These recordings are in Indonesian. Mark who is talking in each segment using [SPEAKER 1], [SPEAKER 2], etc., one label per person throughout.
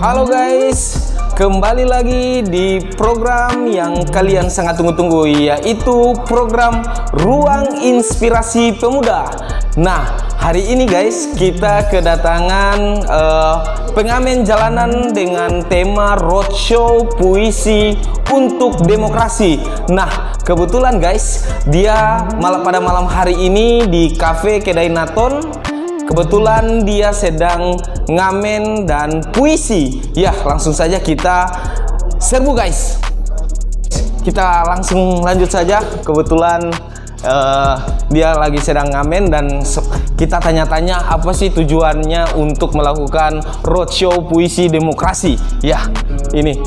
[SPEAKER 1] Halo guys, kembali lagi di program yang kalian sangat tunggu-tunggu, yaitu program Ruang Inspirasi Pemuda. Nah, hari ini guys, kita kedatangan pengamen jalanan dengan tema roadshow puisi untuk demokrasi. Nah, kebetulan guys, dia pada malam hari ini di Cafe Kedai Naton. Kebetulan dia sedang ngamen dan puisi. Ya, langsung saja kita serbu guys. Kita langsung lanjut saja. Kebetulan dia lagi sedang ngamen dan kita tanya-tanya apa sih tujuannya untuk melakukan roadshow puisi demokrasi. Ya, ini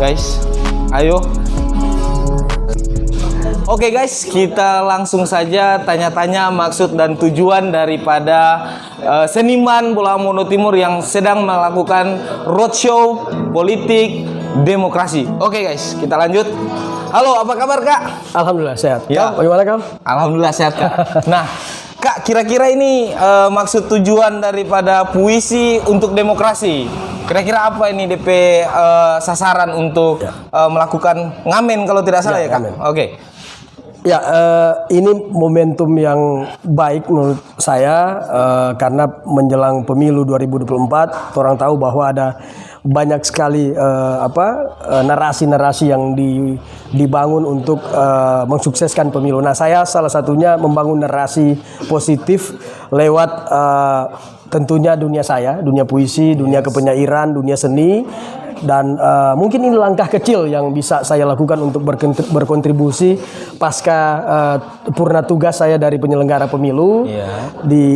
[SPEAKER 1] guys. Ayo. Oke guys, kita langsung saja tanya-tanya maksud dan tujuan daripada seniman bola Mono Timur yang sedang melakukan roadshow politik demokrasi. Oke guys, kita lanjut. Halo, apa kabar Kak?
[SPEAKER 2] Alhamdulillah sehat.
[SPEAKER 1] Ya.
[SPEAKER 2] Kak, bagaimana Kak?
[SPEAKER 1] Alhamdulillah sehat Kak. Nah, Kak, kira-kira ini maksud tujuan daripada puisi untuk demokrasi. Kira-kira apa ini DP sasaran untuk melakukan ngamen kalau tidak salah ya Kak? Oke.
[SPEAKER 2] Ya, ini momentum yang baik menurut saya karena menjelang pemilu 2024, orang tahu bahwa ada banyak sekali narasi-narasi yang dibangun untuk mensukseskan pemilu. Nah, saya salah satunya membangun narasi positif lewat tentunya dunia saya, dunia puisi, dunia kepenyairan, dunia seni. Dan mungkin ini langkah kecil yang bisa saya lakukan untuk berkontribusi pasca purna tugas saya dari penyelenggara pemilu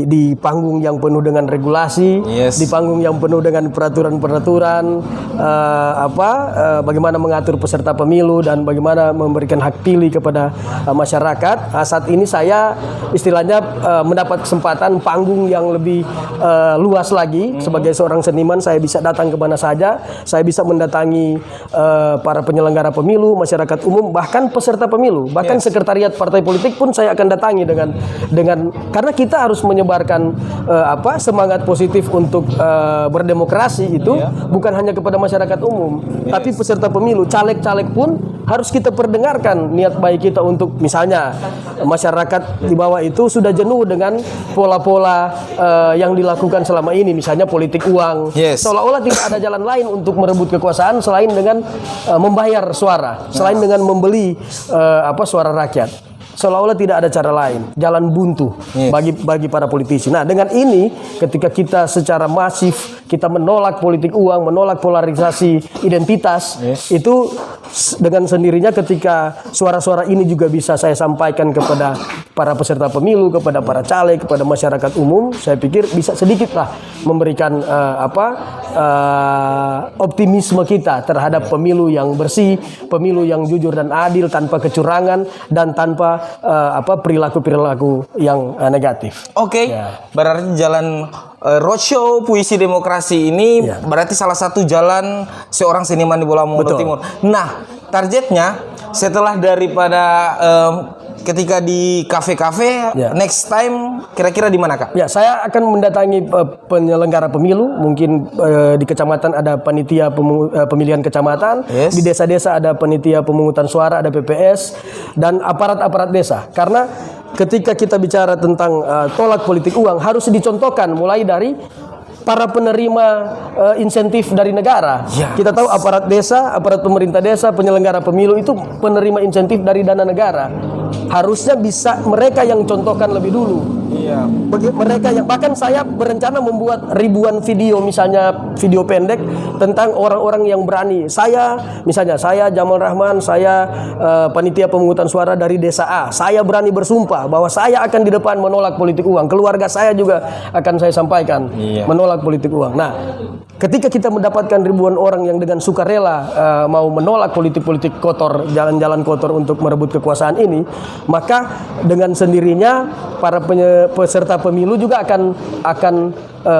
[SPEAKER 2] di panggung yang penuh dengan regulasi, di panggung yang penuh dengan peraturan-peraturan, bagaimana mengatur peserta pemilu dan bagaimana memberikan hak pilih kepada masyarakat. Saat ini saya istilahnya mendapat kesempatan panggung yang lebih luas lagi. Sebagai seorang seniman, saya bisa datang ke mana saja, saya bisa mendatangi para penyelenggara pemilu, masyarakat umum, bahkan peserta pemilu, bahkan sekretariat partai politik pun saya akan datangi dengan karena kita harus menyebarkan semangat positif untuk berdemokrasi itu bukan hanya kepada masyarakat umum, tapi peserta pemilu, caleg-caleg pun harus kita perdengarkan niat baik kita untuk misalnya masyarakat di bawah itu sudah jenuh dengan pola-pola yang dilakukan selama ini, misalnya politik uang, seolah-olah tidak ada jalan lain untuk merebut kekuasaan selain dengan membayar suara, selain dengan membeli suara rakyat. Seolah-olah tidak ada cara lain, jalan buntu bagi para politisi. Nah, dengan ini ketika kita secara masif kita menolak politik uang, menolak polarisasi identitas, itu dengan sendirinya ketika suara-suara ini juga bisa saya sampaikan kepada para peserta pemilu, kepada para caleg, kepada masyarakat umum, saya pikir bisa sedikitlah memberikan optimisme kita terhadap pemilu yang bersih, pemilu yang jujur dan adil tanpa kecurangan dan tanpa perilaku-perilaku yang negatif.
[SPEAKER 1] Oke. Berarti jalan roadshow puisi demokrasi ini berarti salah satu jalan seorang seniman di bola Mono Timur. Nah, targetnya setelah daripada ketika di kafe-kafe, next time kira-kira di mana Kak?
[SPEAKER 2] Ya, saya akan mendatangi penyelenggara pemilu, mungkin di kecamatan ada panitia pemilihan kecamatan, di desa-desa ada panitia pemungutan suara, ada PPS dan aparat-aparat desa. Karena ketika kita bicara tentang tolak politik uang harus dicontohkan mulai dari para penerima insentif dari negara. Kita tahu aparat desa, aparat pemerintah desa, penyelenggara pemilu itu penerima insentif dari dana negara. Harusnya bisa mereka yang contohkan lebih dulu. Mereka yang bahkan saya berencana membuat ribuan video, misalnya video pendek tentang orang-orang yang berani. Saya Jamal Rahman, saya panitia pemungutan suara dari desa A. Saya berani bersumpah bahwa saya akan di depan menolak politik uang. Keluarga saya juga akan saya sampaikan menolak politik uang. Nah, ketika kita mendapatkan ribuan orang yang dengan sukarela mau menolak politik-politik kotor, jalan-jalan kotor untuk merebut kekuasaan ini, maka dengan sendirinya para peserta pemilu juga akan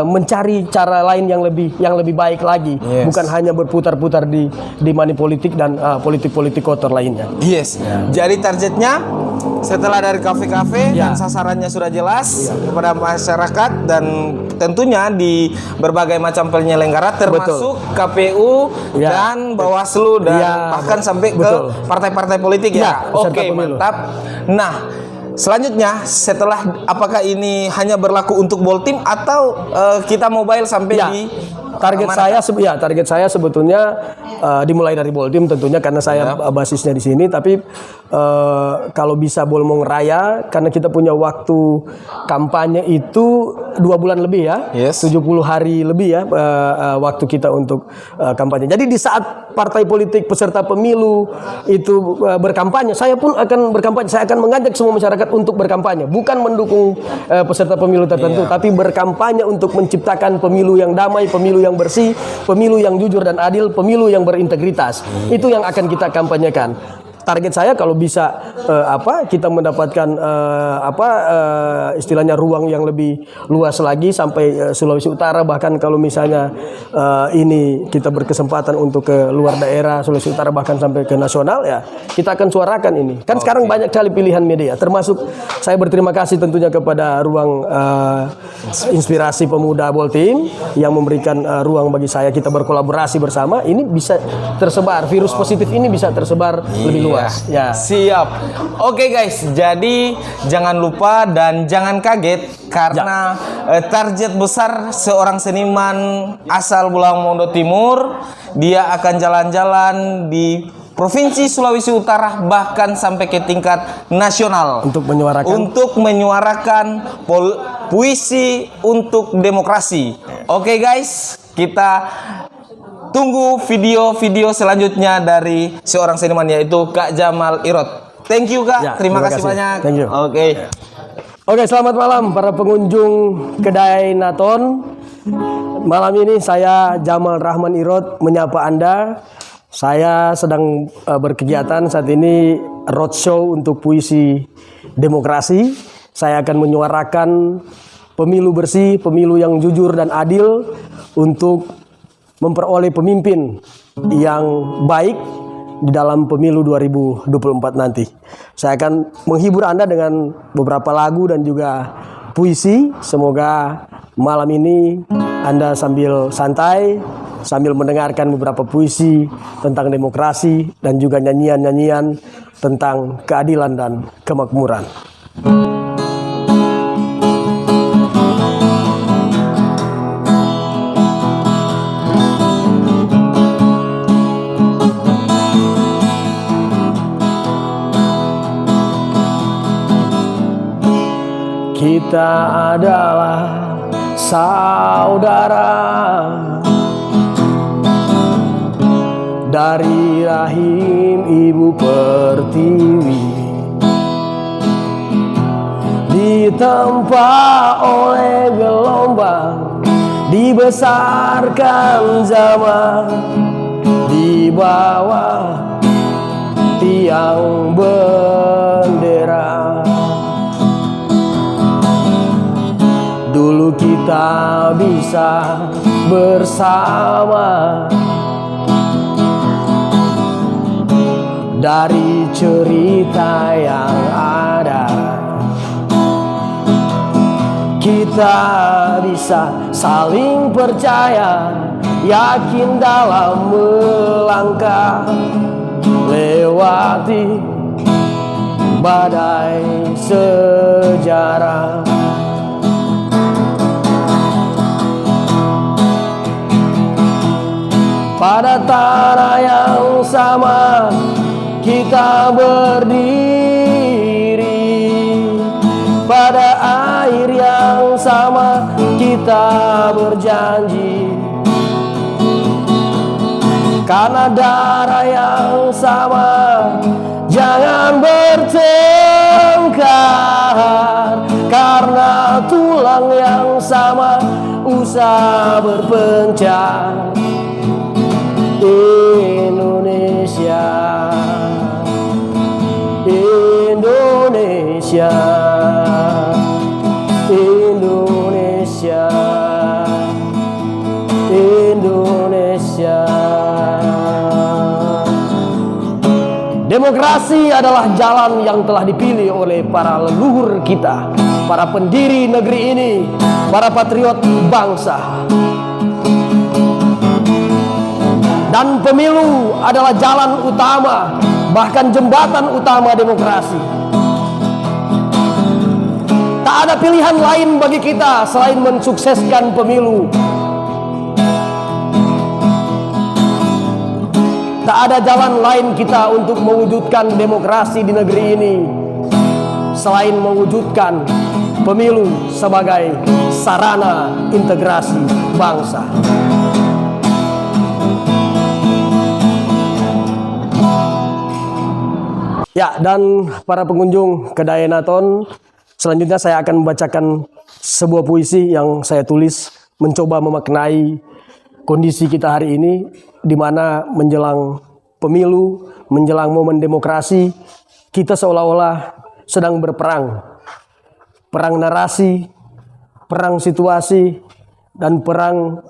[SPEAKER 2] mencari cara lain yang lebih baik lagi,
[SPEAKER 1] Yes.
[SPEAKER 2] bukan hanya berputar-putar di money politik dan politik-politik kotor lainnya.
[SPEAKER 1] Yes. Jadi targetnya setelah dari kafe-kafe
[SPEAKER 2] Ya.
[SPEAKER 1] dan sasarannya sudah jelas kepada masyarakat dan tentunya di berbagai macam penyelenggara termasuk KPU
[SPEAKER 2] Ya.
[SPEAKER 1] dan Bawaslu dan
[SPEAKER 2] Ya,
[SPEAKER 1] bahkan sampai
[SPEAKER 2] betul.
[SPEAKER 1] ke partai-partai politik
[SPEAKER 2] Ya,
[SPEAKER 1] ya.
[SPEAKER 2] peserta
[SPEAKER 1] Oke,
[SPEAKER 2] pemilu.
[SPEAKER 1] mantap. Nah, selanjutnya setelah apakah ini hanya berlaku untuk Boltim atau kita mobile sampai
[SPEAKER 2] Ya.
[SPEAKER 1] di
[SPEAKER 2] Target
[SPEAKER 1] mana?
[SPEAKER 2] target saya sebetulnya dimulai dari Boltim tentunya karena saya basisnya di sini. Tapi kalau bisa Bolmong Raya karena kita punya waktu kampanye itu 2 bulan lebih ya,
[SPEAKER 1] Yes.
[SPEAKER 2] 70 hari lebih ya waktu kita untuk kampanye. Jadi di saat partai politik peserta pemilu itu berkampanye, saya pun akan berkampanye. Saya akan mengajak semua masyarakat untuk berkampanye, bukan mendukung peserta pemilu tertentu, tapi berkampanye untuk menciptakan pemilu yang damai, pemilu yang bersih, pemilu yang jujur dan adil, pemilu yang berintegritas. Itu yang akan kita kampanyekan. Target saya kalau bisa kita mendapatkan istilahnya ruang yang lebih luas lagi sampai Sulawesi Utara, bahkan kalau misalnya ini kita berkesempatan untuk ke luar daerah Sulawesi Utara bahkan sampai ke nasional, ya kita akan suarakan ini. Kan sekarang banyak sekali pilihan media, termasuk saya berterima kasih tentunya kepada ruang inspirasi pemuda Boltim yang memberikan ruang bagi saya, kita berkolaborasi bersama, ini bisa tersebar, virus positif ini bisa tersebar lebih luas. Ya.
[SPEAKER 1] Siap. Oke guys, jadi jangan lupa dan jangan kaget karena target besar seorang seniman asal Pulau Mondo Timur, dia akan jalan-jalan di Provinsi Sulawesi Utara bahkan sampai ke tingkat nasional
[SPEAKER 2] Untuk
[SPEAKER 1] menyuarakan puisi untuk demokrasi. Oke guys, kita tunggu video-video selanjutnya dari seorang seniman yaitu Kak Jamal Irot. Thank you Kak,
[SPEAKER 2] Ya,
[SPEAKER 1] terima
[SPEAKER 2] terima
[SPEAKER 1] kasih
[SPEAKER 2] kasih.
[SPEAKER 1] banyak.
[SPEAKER 2] Thank you.
[SPEAKER 1] Oke.
[SPEAKER 2] Selamat malam para pengunjung kedai Naton. Malam ini saya Jamal Rahman Irot menyapa Anda. Saya sedang berkegiatan saat ini roadshow untuk puisi demokrasi. Saya akan menyuarakan pemilu bersih, pemilu yang jujur dan adil untuk memperoleh pemimpin yang baik di dalam pemilu 2024 nanti. Saya akan menghibur Anda dengan beberapa lagu dan juga puisi. Semoga malam ini Anda sambil santai, sambil mendengarkan beberapa puisi tentang demokrasi dan juga nyanyian-nyanyian tentang keadilan dan kemakmuran. Kita adalah saudara dari rahim ibu pertiwi, ditempa oleh gelombang, dibesarkan zaman di bawah tiang bendera. Dulu kita bisa bersama dari cerita yang ada. Kita bisa saling percaya, yakin dalam melangkah, lewati badai sejarah. Pada tanah yang sama kita berdiri, pada air yang sama kita berjanji, karena darah yang sama jangan bertengkar, karena tulang yang sama usah berpencar. Indonesia, Indonesia, Demokrasi adalah jalan yang telah dipilih oleh para leluhur kita, para pendiri negeri ini, para patriot bangsa. Dan pemilu adalah jalan utama, bahkan jembatan utama demokrasi. Tak ada pilihan lain bagi kita selain mensukseskan pemilu. Tak ada jalan lain kita untuk mewujudkan demokrasi di negeri ini selain mewujudkan pemilu sebagai sarana integrasi bangsa. Ya, dan para pengunjung kedai Naton, selanjutnya saya akan membacakan sebuah puisi yang saya tulis mencoba memaknai kondisi kita hari ini, di mana menjelang pemilu, menjelang momen demokrasi, kita seolah-olah sedang berperang. Perang narasi, perang situasi, dan perang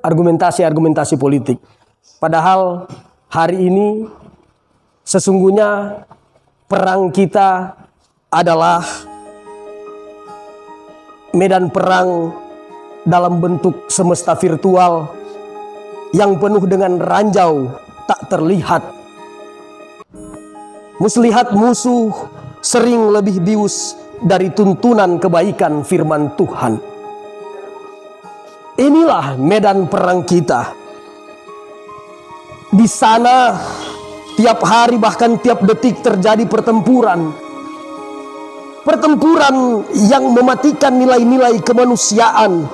[SPEAKER 2] argumentasi-argumentasi politik. Padahal hari ini sesungguhnya perang kita adalah medan perang dalam bentuk semesta virtual yang penuh dengan ranjau tak terlihat. Muslihat musuh sering lebih bius dari tuntunan kebaikan firman Tuhan. Inilah medan perang kita. Di sana tiap hari bahkan tiap detik terjadi pertempuran. Pertempuran yang mematikan nilai-nilai kemanusiaan.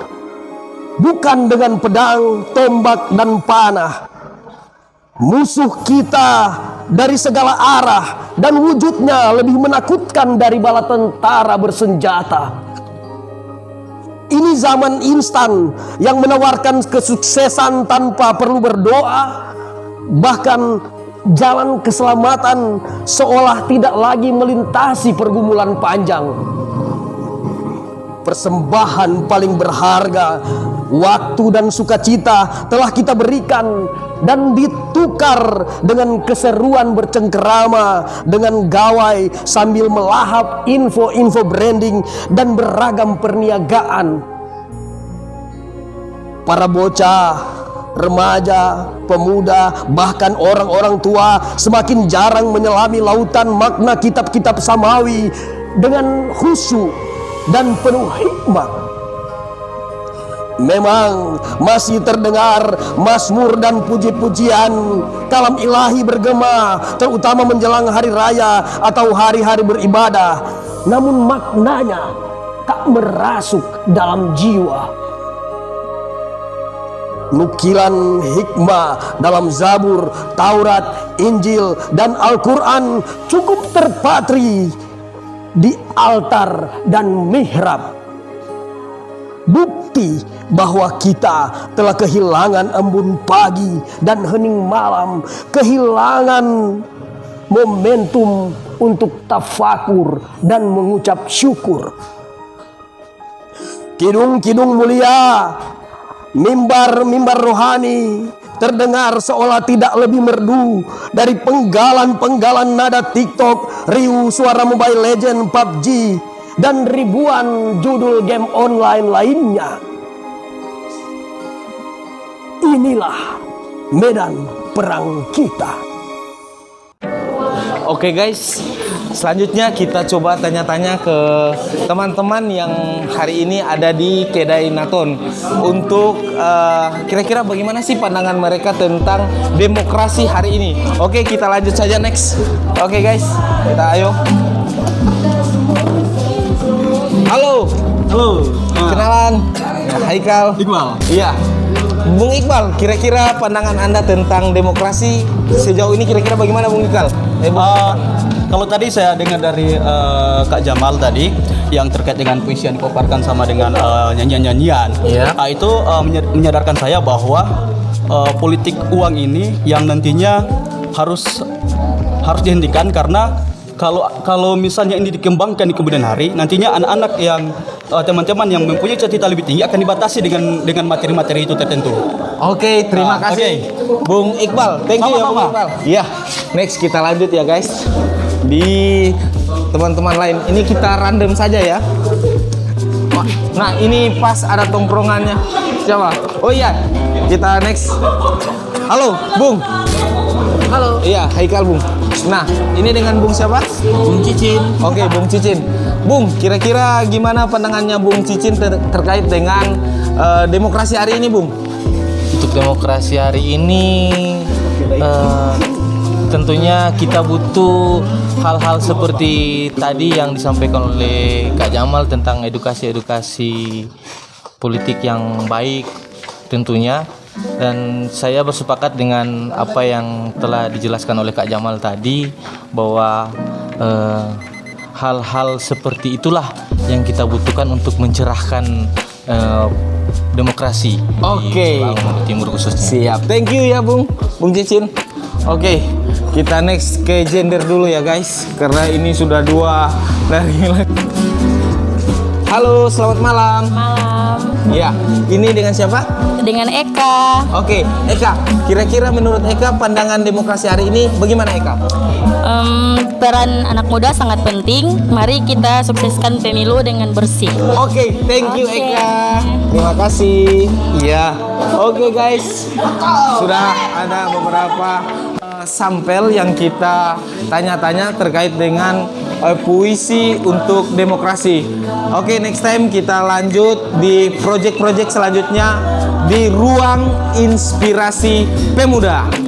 [SPEAKER 2] Bukan dengan pedang, tombak, dan panah. Musuh kita dari segala arah dan wujudnya lebih menakutkan dari bala tentara bersenjata. Ini zaman instan yang menawarkan kesuksesan tanpa perlu berdoa. Bahkan jalan keselamatan seolah tidak lagi melintasi pergumulan panjang. Persembahan paling berharga, waktu dan sukacita telah kita berikan dan ditukar dengan keseruan bercengkerama, dengan gawai sambil melahap info-info branding dan beragam perniagaan. Para bocah, remaja, pemuda, bahkan orang-orang tua semakin jarang menyelami lautan makna kitab-kitab samawi dengan khusyuk dan penuh hikmat. Memang masih terdengar mazmur dan puji-pujian, kalam ilahi bergema, terutama menjelang hari raya atau hari-hari beribadah. Namun maknanya tak merasuk dalam jiwa. Nukilan hikmah dalam Zabur, Taurat, Injil, dan Al-Quran cukup terpatri di altar dan mihrab. Bukti bahwa kita telah kehilangan embun pagi dan hening malam, kehilangan momentum untuk tafakur dan mengucap syukur. Kidung-kidung mulia, mimbar-mimbar rohani terdengar seolah tidak lebih merdu dari penggalan-penggalan nada TikTok, riuh suara Mobile Legend, PUBG, dan ribuan judul game online lainnya. Inilah medan perang kita.
[SPEAKER 1] Oke guys, selanjutnya kita coba tanya-tanya ke teman-teman yang hari ini ada di kedai Naton untuk kira-kira bagaimana sih pandangan mereka tentang demokrasi hari ini. Oke, kita lanjut saja next. Oke guys, kita ayo. Halo.
[SPEAKER 3] Halo.
[SPEAKER 1] Kenalan. Haikal.
[SPEAKER 3] Iqbal.
[SPEAKER 1] Iya. Bung Iqbal, kira-kira pandangan Anda tentang demokrasi sejauh ini kira-kira bagaimana Bung Iqbal?
[SPEAKER 3] Kalau tadi saya dengar dari Kak Jamal tadi yang terkait dengan puisi yang dipaparkan sama dengan nyanyian-nyanyian, itu menyadarkan saya bahwa politik uang ini yang nantinya harus dihentikan, karena kalau misalnya ini dikembangkan di kemudian hari, nantinya anak-anak yang teman-teman yang mempunyai cita-cita lebih tinggi akan dibatasi dengan materi-materi itu tertentu.
[SPEAKER 1] Oke, terima kasih Bung Iqbal. Thank you ya Bung
[SPEAKER 3] Sama-sama.
[SPEAKER 1] Iqbal. Iya, next kita lanjut ya guys. Di teman-teman lain, ini kita random saja ya. Nah, ini pas ada tongkrongannya. Siapa? Oh iya, kita next. Halo, Bung.
[SPEAKER 2] Halo.
[SPEAKER 1] Iya, Haikal Bung. Nah, ini dengan Bung siapa? Bung Cicin. Oke, Bung Cicin. Bung, kira-kira gimana pandangannya Bung Cicin terkait dengan demokrasi hari ini, Bung?
[SPEAKER 4] Untuk demokrasi hari ini tentunya kita butuh hal-hal seperti tadi yang disampaikan oleh Kak Jamal tentang edukasi politik yang baik tentunya, dan saya bersepakat dengan apa yang telah dijelaskan oleh Kak Jamal tadi bahwa hal-hal seperti itulah yang kita butuhkan untuk mencerahkan demokrasi
[SPEAKER 1] Oke.
[SPEAKER 4] di Lampung Timur khususnya.
[SPEAKER 1] Siap. Thank you ya, Bung Cicin. Oke, kita next ke gender dulu ya, guys. Karena ini sudah dua dari Halo, selamat malam.
[SPEAKER 5] Malam,
[SPEAKER 1] Ya, ini dengan siapa?
[SPEAKER 5] dengan Eka.
[SPEAKER 1] Oke, Eka. Kira-kira menurut Eka pandangan demokrasi hari ini bagaimana, Eka?
[SPEAKER 5] Peran anak muda sangat penting. Mari kita sukseskan pemilu dengan bersih.
[SPEAKER 1] Oke, thank you
[SPEAKER 5] Oke.
[SPEAKER 1] Eka. Terima kasih. Iya. Oke guys, sudah ada beberapa sampel yang kita tanya-tanya terkait dengan puisi untuk demokrasi. Oke, next time kita lanjut di project-project selanjutnya di Ruang Inspirasi Pemuda.